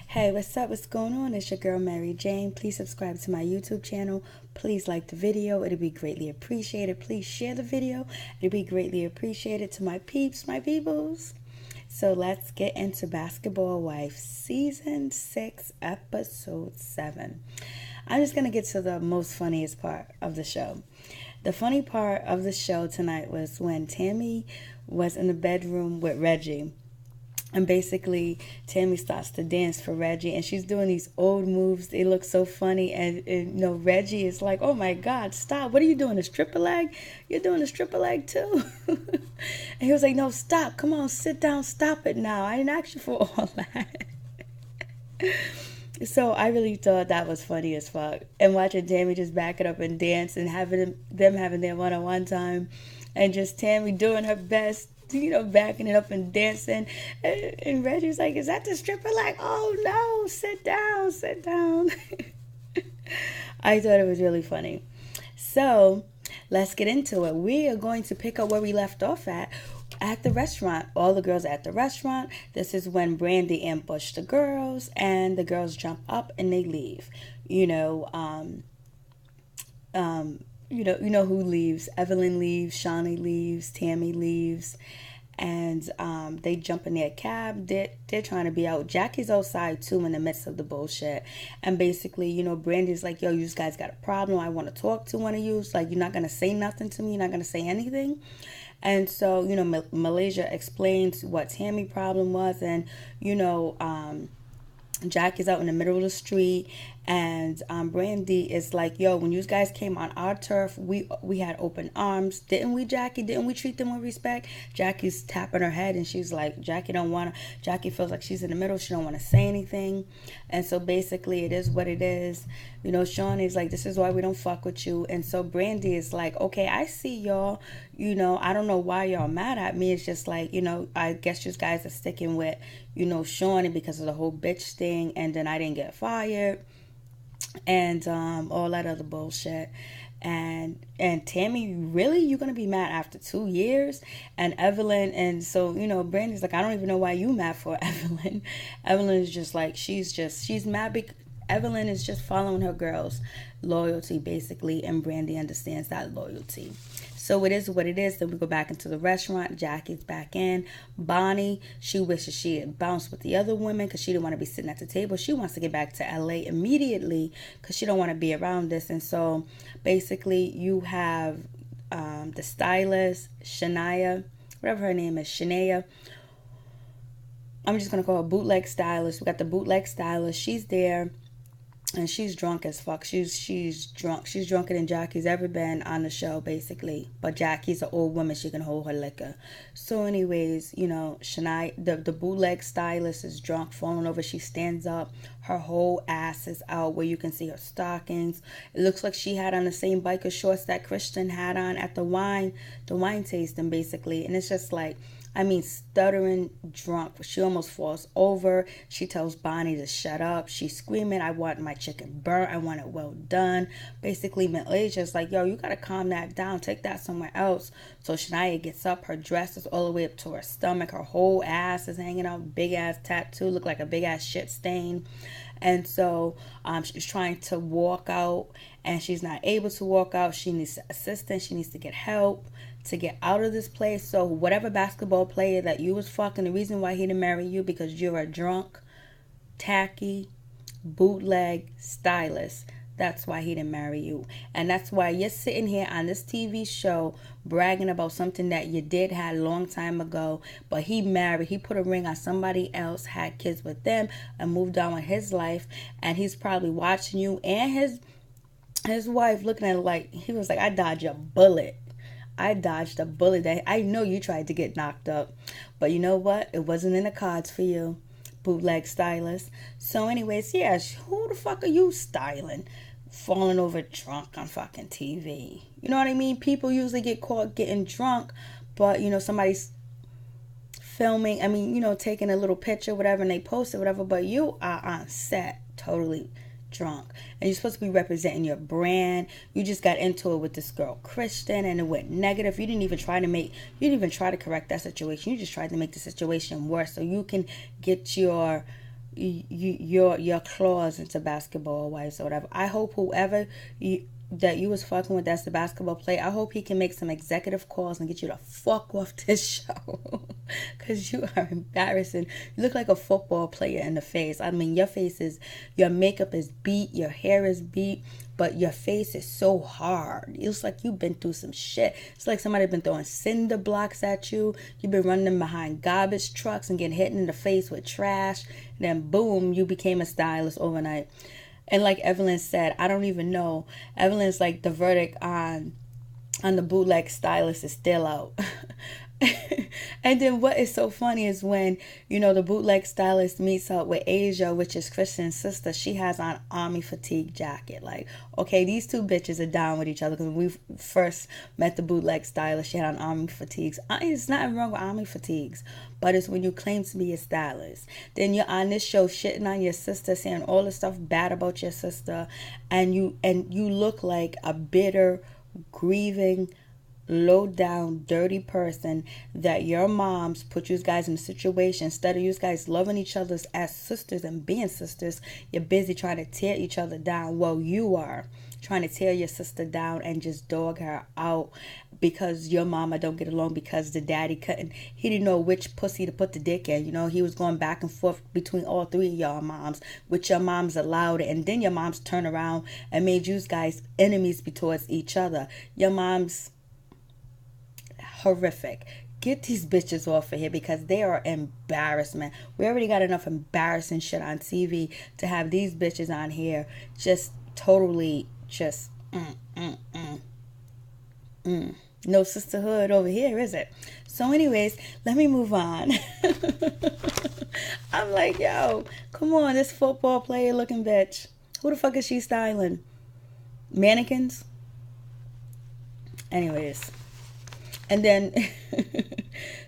Hey, what's up? What's going on? It's your girl Mary Jane. Please subscribe to my YouTube channel. Please like the video. It'll be greatly appreciated. Please share the video. It'll be greatly appreciated to my peeps, my peoples. So let's get into Basketball Wife Season 6, Episode 7. I'm just going to get to the most funniest part of the show. The funny part of the show tonight was when Tammy was in the bedroom with Reggie. And basically, Tammy starts to dance for Reggie, and she's doing these old moves. They look so funny, and Reggie is like, "Oh my God, stop! What are you doing? A stripper leg? You're doing a stripper leg too?" And he was like, "No, stop! Come on, sit down. Stop it now. I didn't ask you for all that." So I really thought that was funny as fuck. And watching Tammy just back it up and dance and having them having their one-on-one time, and just Tammy doing her best, backing it up and dancing. And Reggie's like, "Is that the stripper?" Like, "Oh no, sit down, sit down." I thought it was really funny. So let's get into it. We are going to pick up where we left off at the restaurant. All the girls at the restaurant. This is when Brandy ambushed the girls, and the girls jump up and they leave. You know who leaves. Evelyn leaves, Shawnee leaves, Tammy leaves, and they jump in their cab. They're trying to be out. Jackie's outside too in the midst of the bullshit. And basically, Brandy's like, "Yo, you guys got a problem. I want to talk to one of you. It's like, you're not going to say nothing to me. You're not going to say anything." And so, Malaysia explains what Tammy's problem was, and, Jack is out in the middle of the street, and Brandy is like, "Yo, when you guys came on our turf, we had open arms, didn't we, Jackie? Didn't we treat them with respect?" Jackie's tapping her head, and she's like, Jackie feels like she's in the middle. She don't want to say anything, and so basically, it is what it is. Shawnee's like, "This is why we don't fuck with you," and so Brandy is like, "Okay, I see y'all. I don't know why y'all mad at me. It's just like, I guess you guys are sticking with, Shawnee because of the whole bitch thing, and then I didn't get fired, and all that other bullshit." And Tammy, really, you're gonna be mad after 2 years? And Evelyn, and so Brandy's like, "I don't even know why you mad for Evelyn." Evelyn is just like, she's mad because Evelyn is just following her girl's loyalty, basically, and Brandy understands that loyalty. So it is what it is. Then we go back into the restaurant. Jackie's back in. Bonnie, she wishes she had bounced with the other women because she didn't want to be sitting at the table. She wants to get back to LA immediately because she don't want to be around this. And so basically you have the stylist, Shania, whatever her name is, Shania. I'm just going to call her bootleg stylist. We got the bootleg stylist. She's there. And she's drunk as fuck. She's drunk. She's drunker than Jackie's ever been on the show, basically. But Jackie's an old woman. She can hold her liquor. So anyways, Shania, the bootleg stylist is drunk, falling over. She stands up. Her whole ass is out where you can see her stockings. It looks like she had on the same biker shorts that Christian had on at the wine tasting, basically. And it's just like, stuttering drunk. She almost falls over. She tells Bonnie to shut up. She's screaming, "I want my chicken burnt. I want it well done." Basically, Malaysia's like, "Yo, you gotta calm that down. Take that somewhere else." So Shania gets up. Her dress is all the way up to her stomach. Her whole ass is hanging out. Big ass tattoo. Look like a big ass shit stain. And so she's trying to walk out, and she's not able to walk out. She needs assistance. She needs to get help to get out of this place. So whatever basketball player that you was fucking, the reason why he didn't marry you, because you're a drunk, tacky, bootleg stylist. That's why he didn't marry you. And that's why you're sitting here on this TV show bragging about something that you had a long time ago. But he married. He put a ring on somebody else, had kids with them, and moved on with his life. And he's probably watching you and his wife looking at it like, he was like, "I dodged a bullet. I dodged a bullet. That I know you tried to get knocked up. But you know what? It wasn't in the cards for you, bootleg stylist." So anyways, yeah, who the fuck are you styling? Falling over drunk on fucking TV. You know what I mean? People usually get caught getting drunk, but somebody's filming, taking a little picture, whatever, and they post it, whatever, but you are on set totally drunk, and you're supposed to be representing your brand. You just got into it with this girl Kristen, and it went negative. You didn't even try to correct that situation. You just tried to make the situation worse so you can get your your claws into basketball wives or whatever. I hope whoever that you was fucking with that's the basketball player, I hope he can make some executive calls and get you to fuck off this show. Because you are embarrassing. You look like a football player in the face. I mean, your makeup is beat, your hair is beat, but your face is so hard. It's like you've been through some shit. It's like somebody been throwing cinder blocks at you. You've been running behind garbage trucks and getting hit in the face with trash. And then boom, you became a stylist overnight. And like Evelyn said, I don't even know. Evelyn's like, the verdict on the bootleg stylist is still out. And then what is so funny is when, the bootleg stylist meets up with Asia, which is Christian's sister. She has on army fatigue jacket. Like, okay, these two bitches are down with each other. Because when we first met the bootleg stylist, she had on army fatigues. It's nothing wrong with army fatigues, but it's when you claim to be a stylist. Then you're on this show shitting on your sister, saying all the stuff bad about your sister, and you look like a bitter, grieving, low down, dirty person that your moms put you guys in a situation. Instead of you guys loving each other as sisters and being sisters, you're busy trying to tear each other down. Well, you are trying to tear your sister down and just dog her out because your mama don't get along, because the daddy he didn't know which pussy to put the dick in. He was going back and forth between all three of y'all moms, which your moms allowed it, and then your moms turned around and made you guys enemies towards each other. Your moms horrific. Get these bitches off of here because they are embarrassment. We already got enough embarrassing shit on TV to have these bitches on here just totally just no sisterhood over here, is it? So anyways, let me move on. I'm like, yo, come on, this football player looking bitch. Who the fuck is she styling? Mannequins? Anyways. And then,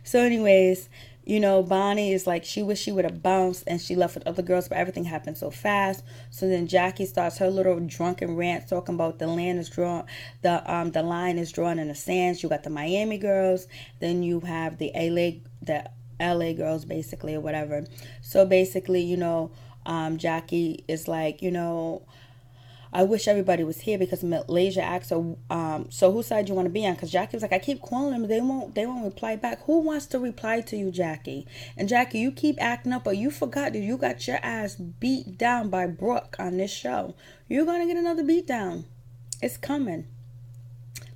so anyways, Bonnie is like, she wish she would have bounced and she left with other girls, but everything happened so fast. So then Jackie starts her little drunken rant talking about the line is drawn in the sands. You got the Miami girls, then you have the LA girls basically, or whatever. So basically, Jackie is like, I wish everybody was here, because Malaysia asked her, so whose side you want to be on? Because Jackie was like, I keep calling them, they won't reply back. Who wants to reply to you, Jackie? And Jackie, you keep acting up, but you forgot that you got your ass beat down by Brooke on this show. You're gonna get another beat down. It's coming.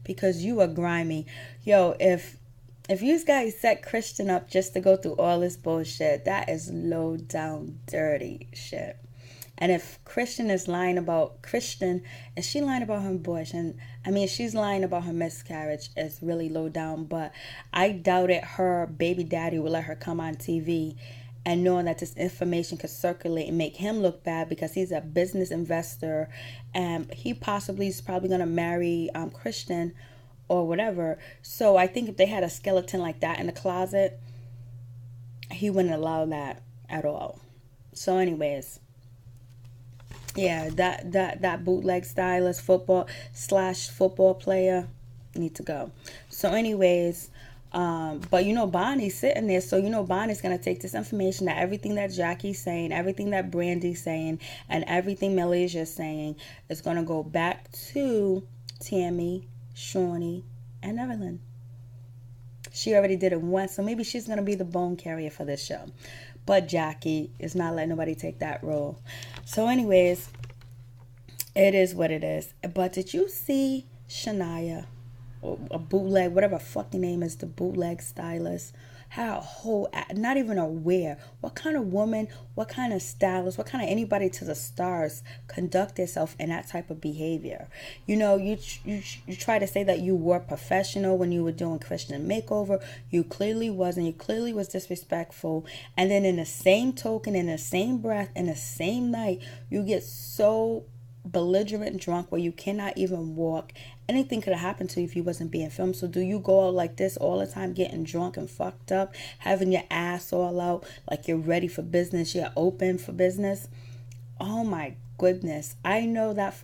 Because you are grimy. Yo, if you guys set Christian up just to go through all this bullshit, that is low down dirty shit. And if Christian is lying about Christian, is she lying about her abortion? I mean, she's lying about her miscarriage. It's really low down, but I doubted her baby daddy would let her come on TV and knowing that this information could circulate and make him look bad because he's a business investor and he is probably going to marry Christian or whatever. So I think if they had a skeleton like that in the closet, he wouldn't allow that at all. So anyways, yeah, that bootleg stylist football player need to go. So anyways, but Bonnie's sitting there, so Bonnie's gonna take this information, that everything that Jackie's saying, everything that Brandy's saying, and everything Malaysia's saying is gonna go back to Tammy, Shawnee, and Evelyn. She already did it once, so maybe she's gonna be the bone carrier for this show. But Jackie is not letting nobody take that role. So anyways, it is what it is. But did you see Shania, or a bootleg, whatever fucking name is, the bootleg stylist, had a whole, not even aware what kind of woman, what kind of stylist, what kind of anybody to the stars conduct themselves in that type of behavior. You try to say that you were professional when you were doing Christian makeover. You clearly wasn't. You clearly was disrespectful. And then in the same token, in the same breath, in the same night, you get so belligerent drunk where you cannot even walk. Anything could have happened to you if you wasn't being filmed. So do you go out like this all the time, getting drunk and fucked up, having your ass all out like you're ready for business, you're open for business? Oh my goodness. I know that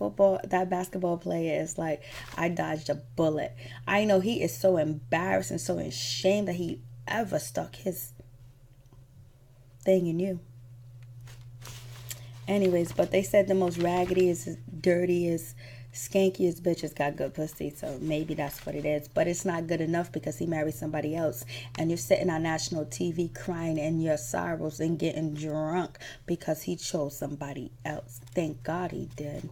basketball player is like, I dodged a bullet. I know he is so embarrassed and so ashamed that he ever stuck his thing in you. Anyways, but they said the most raggediest, dirtiest, skankiest bitches got good pussy. So maybe that's what it is. But it's not good enough because he married somebody else. And you're sitting on national TV crying in your sorrows and getting drunk because he chose somebody else. Thank God he did.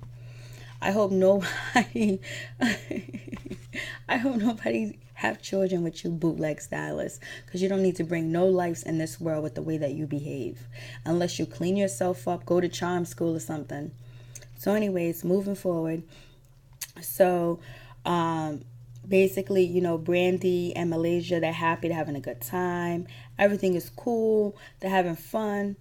I hope nobody I hope nobody have children with you bootleg stylists, because you don't need to bring no lives in this world with the way that you behave unless you clean yourself up, go to charm school or something. So anyways, moving forward. So basically, Brandy and Malaysia, they're happy, they're having a good time, everything is cool, they're having fun,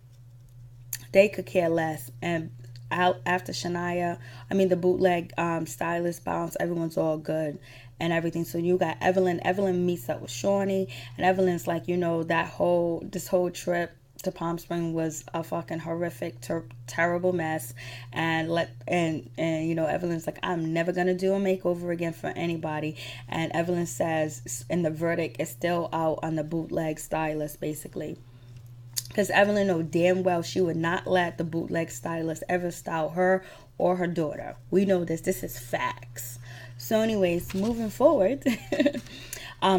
they could care less. And out after the bootleg stylist bounce, everyone's all good and everything. So you got Evelyn meets up with Shawnee, and Evelyn's like, this whole trip to Palm Springs was a fucking horrific, terrible mess. And Evelyn's like, I'm never gonna do a makeover again for anybody. And Evelyn says, and the verdict is still out on the bootleg stylist, basically. Because Evelyn knew damn well she would not let the bootleg stylist ever style her or her daughter. We know this. This is facts. So anyways, moving forward,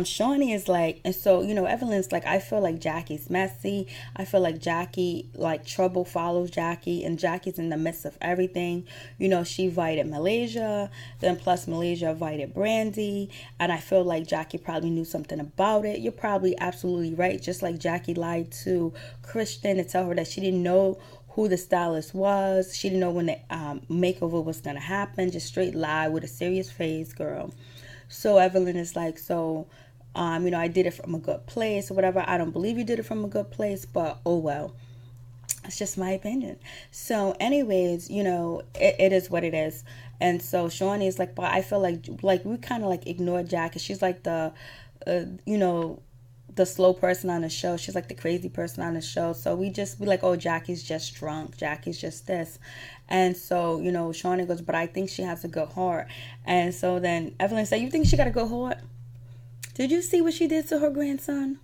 Shawnee is like, and so, Evelyn's like, I feel like Jackie's messy. I feel like Jackie, like trouble follows Jackie, and Jackie's in the midst of everything. She invited Malaysia, then plus Malaysia invited Brandy, and I feel like Jackie probably knew something about it. You're probably absolutely right. Just like Jackie lied to Christian to tell her that she didn't know who the stylist was. She didn't know when the makeover was going to happen. Just straight lie with a serious face, girl. So Evelyn is like, I did it from a good place or whatever. I don't believe you did it from a good place, but oh well. It's just my opinion. So anyways, it is what it is. And so Shawnee is like, but I feel like we kind of like ignore Jackie. She's like the slow person on the show. She's like the crazy person on the show. So we like, oh, Jackie's just drunk. Jackie's just this. And so, Shawnee goes, but I think she has a good heart. And so then Evelyn said, you think she got a good heart? Did you see what she did to her grandson?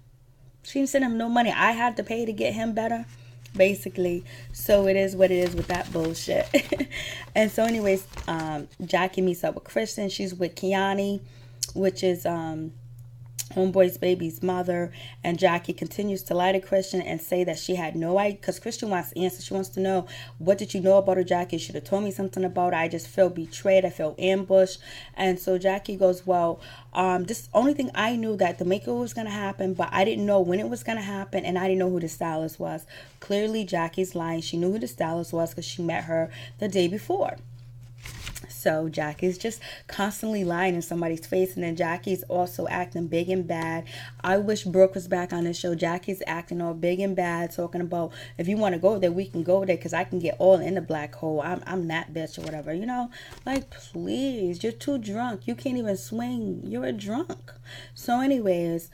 She didn't send him no money. I had to pay to get him better, basically. So it is what it is with that bullshit. And so anyways, Jackie meets up with Kristen. She's with Kiani, which is homeboy's baby's mother. And Jackie continues to lie to Christian and say that she had no idea, because Christian wants answers. She wants to know, what did you know about her, Jackie? You should have told me something about her. I just feel betrayed. I feel ambushed. And so Jackie goes, well, this only thing I knew, that the makeover was going to happen, but I didn't know when it was going to happen, and I didn't know who the stylist was. Clearly Jackie's lying. She knew who the stylist was because she met her the day before. So Jackie's just constantly lying in somebody's face. And then Jackie's also acting big and bad. I wish Brooke was back on this show. Jackie's acting all big and bad, talking about, if you want to go there, we can go there, because I can get all in the black hole. I'm that bitch or whatever, like, please, you're too drunk. You can't even swing. You're a drunk. So anyways,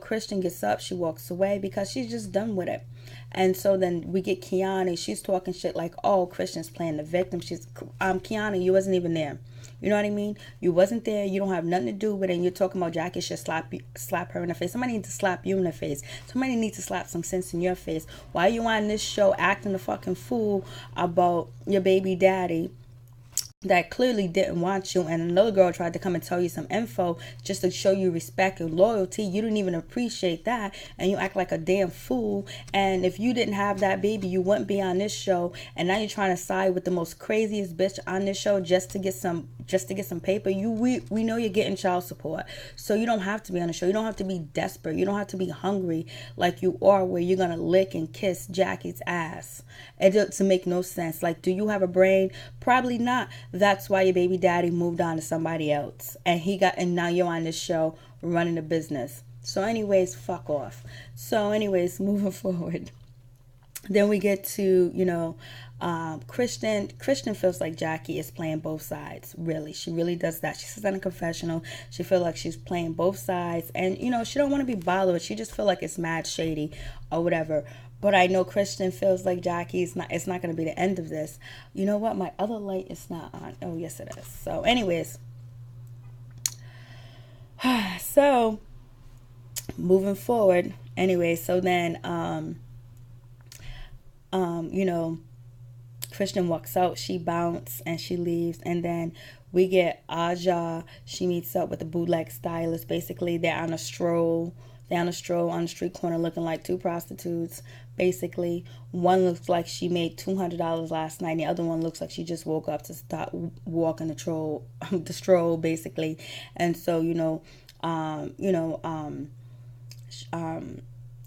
Christian gets up. She walks away because she's just done with it. And so then we get Kiana. She's talking shit like, oh, Christian's playing the victim. She's, Kiana, you wasn't even there. You know what I mean? You wasn't there. You don't have nothing to do with it. And you're talking about Jackie should slap her in the face. Somebody needs to slap you in the face. Somebody needs to slap some sense in your face. Why are you on this show acting a fucking fool about your baby daddy that clearly didn't want you, and another girl tried to come and tell you some info just to show you respect and loyalty? You didn't even appreciate that, and you act like a damn fool. And if you didn't have that baby, you wouldn't be on this show. And now you're trying to side with the most craziest bitch on this show just to get some paper. We know you're getting child support, so you don't have to be on the show. You don't have to be desperate. You don't have to be hungry like you are, where you're gonna lick and kiss Jackie's ass. It doesn't make no sense. Like, do you have a brain? Probably not. That's why your baby daddy moved on to somebody else, and now you're on this show running a business. So anyways, fuck off. So anyways, moving forward, then we get to Christian feels like Jackie is playing both sides. Really, she really does that. She says in a confessional, she feels like she's playing both sides, and she don't want to be bothered. She just feel like it's mad shady or whatever. But I know Christian feels like it's not going to be the end of this. You know what? My other light is not on. Oh, yes, it is. So anyways. So, moving forward. Anyway, so then, Christian walks out, she bounce and she leaves, and then we get Aja. She meets up with the bootleg stylist. Basically, they're on a stroll. They're on a stroll on the street corner looking like two prostitutes. Basically, one looks like she made $200 last night, and the other one looks like she just woke up to start walking the stroll, basically. And so,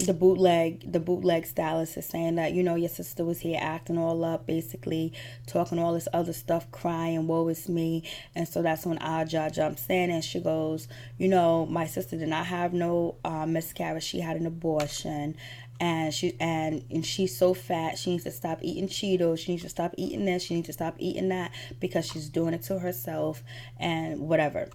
the bootleg stylist is saying that, your sister was here acting all up, basically talking all this other stuff, crying, woe is me. And so that's when Aja jumps in and she goes, my sister did not have no miscarriage, she had an abortion. And she's so fat, she needs to stop eating Cheetos, she needs to stop eating this, she needs to stop eating that, because she's doing it to herself and whatever.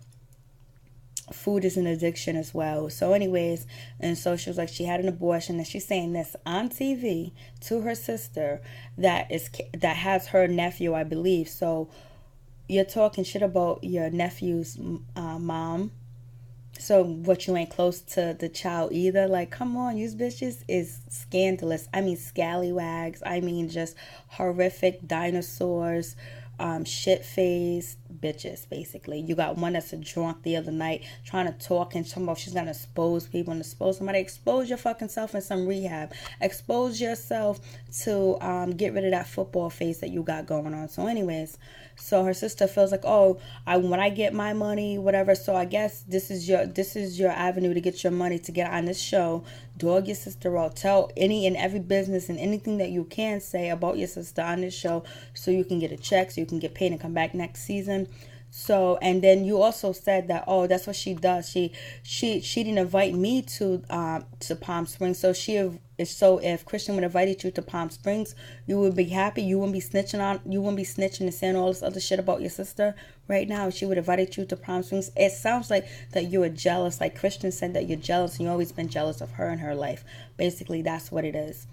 Food is an addiction as well. So anyways, and so she was like, she had an abortion, and she's saying this on TV to her sister that has her nephew, I believe. So you're talking shit about your nephew's mom. So what, you ain't close to the child either? Like, come on, you bitches is scandalous. I mean, scallywags. I mean, just horrific dinosaurs. Shit-faced bitches, basically. You got one that's a drunk the other night trying to talk and talking about she's gonna expose people and expose somebody. Expose your fucking self in some rehab. Expose yourself to get rid of that football face that you got going on. So anyways, so her sister feels like, when I get my money, whatever, so I guess this is your avenue to get your money to get on this show. Dog your sister out. Tell any and every business and anything that you can say about your sister on this show, so you can get a check, so you can get paid and come back next season. So, and then you also said that, that's what she does. She didn't invite me to Palm Springs. So if Christian would have invited you to Palm Springs, you would be happy. You wouldn't be snitching and saying all this other shit about your sister right now. She would have invited you to Palm Springs. It sounds like that you were jealous. Like Christian said that you're jealous and you've always been jealous of her and her life. Basically, that's what it is.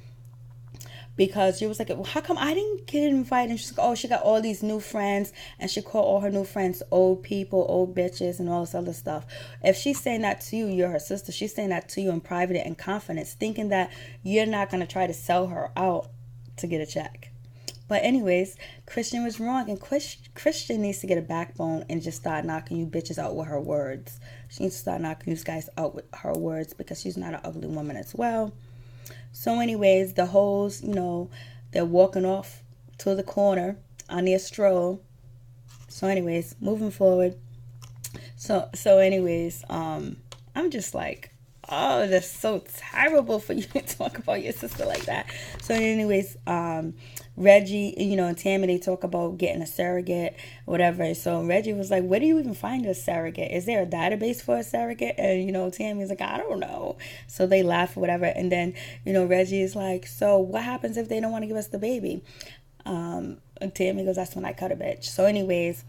Because she was like, well, how come I didn't get invited? And she's like, she got all these new friends, and she called all her new friends old people, old bitches, and all this other stuff. If she's saying that to you, you're her sister. She's saying that to you in private and confidence, thinking that you're not going to try to sell her out to get a check. But anyways, Christian was wrong, and Christian needs to get a backbone and just start knocking you bitches out with her words. She needs to start knocking you guys out with her words, because she's not an ugly woman as well. So anyways, the hoes, they're walking off to the corner on their stroll. So anyways, moving forward. So anyways, I'm just like, that's so terrible for you to talk about your sister like that. So anyways, Reggie, and Tammy, they talk about getting a surrogate, whatever. So Reggie was like, where do you even find a surrogate? Is there a database for a surrogate? And, Tammy's like, I don't know. So they laugh or whatever. And then, Reggie is like, so what happens if they don't want to give us the baby? And Tammy goes, that's when I cut a bitch. So anyways,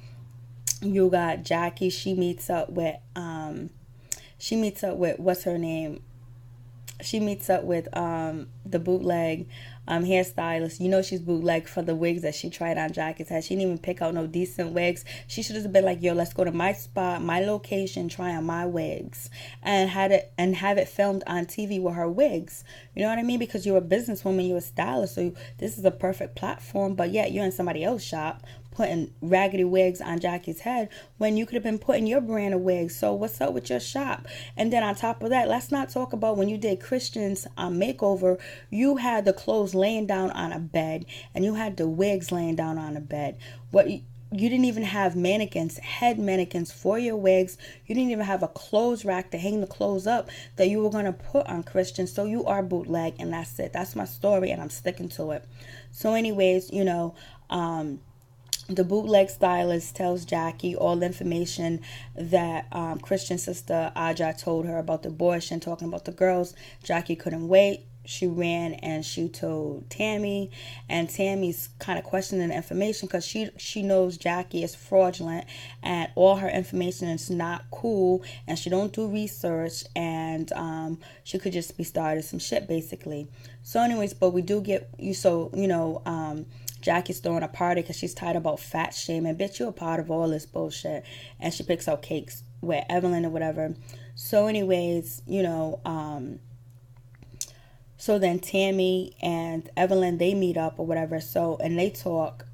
you got Jackie. She meets up with, what's her name? She meets up with the bootleg hairstylist. She's bootleg for the wigs that she tried on Jackie's head. She didn't even pick out no decent wigs. She should have been like, yo, let's go to my spot, my location, try on my wigs, and have it filmed on TV with her wigs. You know what I mean? Because you're a businesswoman, you're a stylist, so this is a perfect platform. But yet you're in somebody else's shop putting raggedy wigs on Jackie's head when you could have been putting your brand of wigs. So what's up with your shop? And then on top of that, let's not talk about when you did Christian's makeover, you had the clothes laying down on a bed and you had the wigs laying down on a bed. You didn't even have head mannequins for your wigs. You didn't even have a clothes rack to hang the clothes up that you were going to put on Christian. So you are bootleg, and that's it. That's my story, and I'm sticking to it. So anyways, the bootleg stylist tells Jackie all the information that Christian's sister Aja told her about the abortion, talking about the girls. Jackie couldn't wait. She ran and she told Tammy, and Tammy's kind of questioning the information because she knows Jackie is fraudulent and all her information is not cool, and she don't do research, and she could just be starting some shit basically. So anyways, but we do get Jackie's throwing a party because she's tired about fat shaming. Bitch, you're a part of all this bullshit. And she picks out cakes with Evelyn or whatever. So anyways, So then Tammy and Evelyn, they meet up or whatever. So, and they talk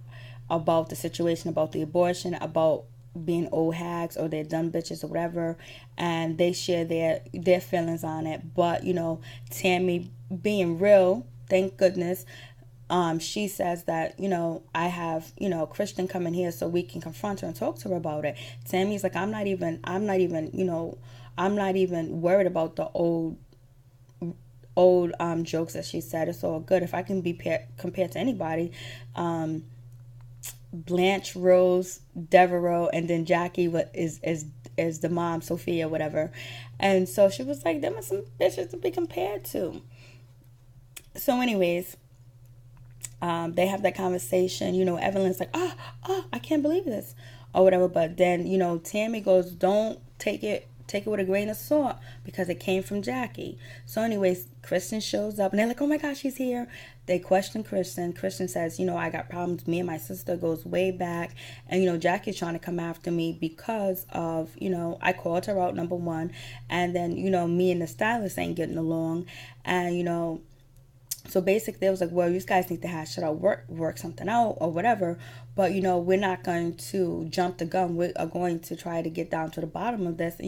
about the situation, about the abortion, about being old hags or they're dumb bitches or whatever, and they share their feelings on it. But Tammy, being real, thank goodness, she says that I have Christian coming here so we can confront her and talk to her about it. Tammy's like, I'm not even worried about the old jokes that she said. It's all good if I can be compared to anybody. Blanche, Rose, Devereaux, and then Jackie is the mom, Sophia, whatever. And so she was like, them are some bitches to be compared to. So anyways, they have that conversation. Evelyn's like, oh, I can't believe this, or whatever. But then, Tammy goes, don't take it with a grain of salt because it came from Jackie. So anyways, Kristen shows up and they're like, oh my gosh, she's here. They question Kristen. Kristen says, I got problems. Me and my sister goes way back. And, Jackie's trying to come after me because of, I called her out, number one. And then, me and the stylist ain't getting along. And, so basically it was like, well, you guys need to hash it out, work something out or whatever. But, we're not going to jump the gun. We are going to try to get down to the bottom of this.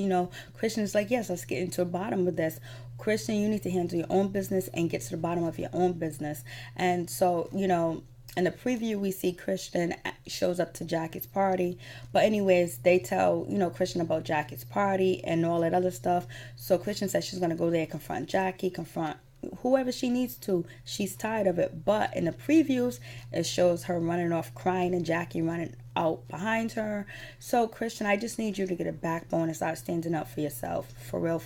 Christian's like, yes, let's get into the bottom of this. Christian, you need to handle your own business and get to the bottom of your own business. And so, in the preview, we see Christian shows up to Jackie's party. But anyways, they tell, Christian about Jackie's party and all that other stuff. So Christian says she's going to go there, confront Jackie, confront whoever she needs to. She's tired of it. But in the previews, it shows her running off crying and Jackie running out behind her. So Christian, I just need you to get a backbone and start standing up for yourself. For real.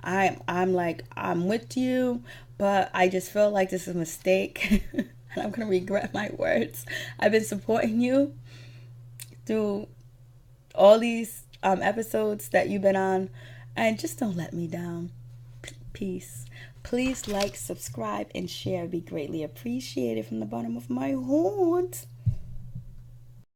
I'm with you, but I just feel like this is a mistake. And I'm going to regret my words. I've been supporting you through all these episodes that you've been on. And just don't let me down. Peace. Please like, subscribe, and share. Be greatly appreciated from the bottom of my heart.